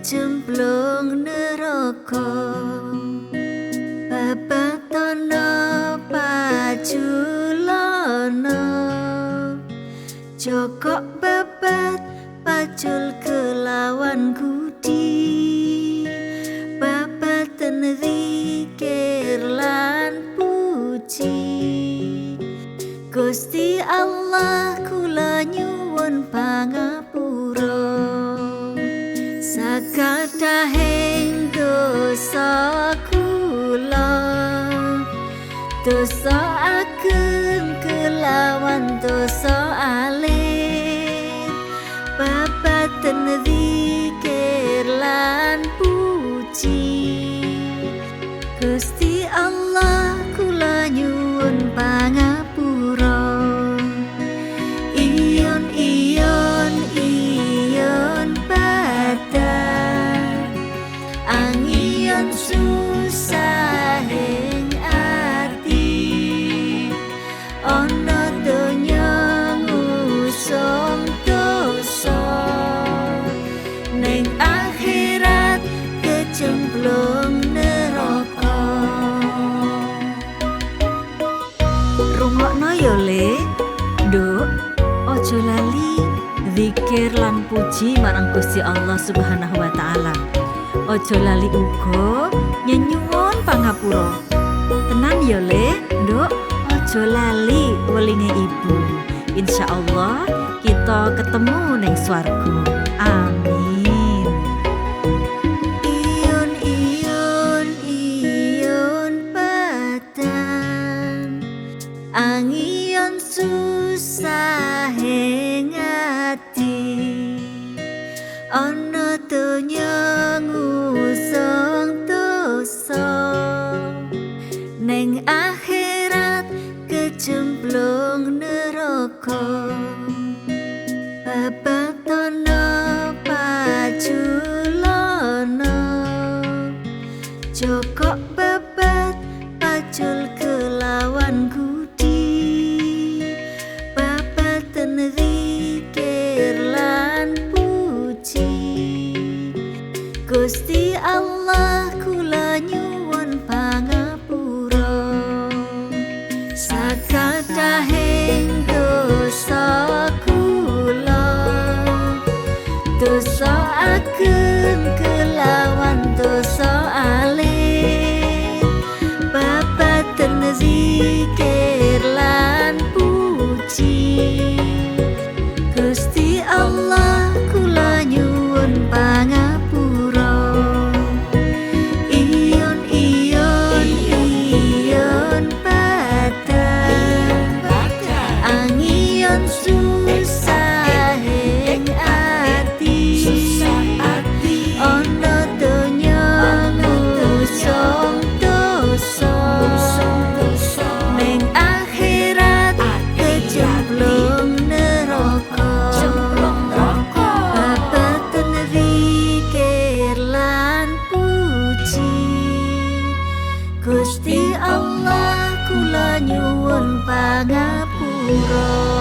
kecemplung neraka. Babatono paculana, jokok babat pacul kelawan kudi. Babatan zikir lan puji, Gusti Allah kula nyuwun pangapura. Sakadahing dosa kula, dosa ageng kelawan dosa alit. Babatan zikir lan puji, Gusti Allah kula nyuwun pangapura. Iyon iyon iyon badan, angiyon susahing ati. Ana donya ngusung dosa, ning akhirat kecemplung neraka. Rungokno yo Le, Nduk, ojo lali zikir lan puji marang Gusti Allah Subhanahu wa taala. Ojo lali uga nyenyuwun pangapura. Tenan yo Le, Nduk, ojo lali welinge ibu. Insyaallah kita ketemu ning swarga. Amin. Iyon iyon iyon badan, angiyon susahing ati. Ana donya ngusung dosa, ning akhirat kecemplung neraka. Babatono paculana, jokok babat pacul kelawan kudi. Babatan zikir lan puji, Gusti Allah kula nyuwun pangapura. Sakadahing dosa kula, dosa ageng kelawan dosa alit. Babatan zikir lan puji, Gusti Allah kula nyuwun pangapura. Iyon iyon iyon badan, angiyon susahing ati. Ana donya ngusung dosa, ning akhirat kecemplung neraka. Babatan zikir lan puji, Gusti Allah kula nyuwun pangapura.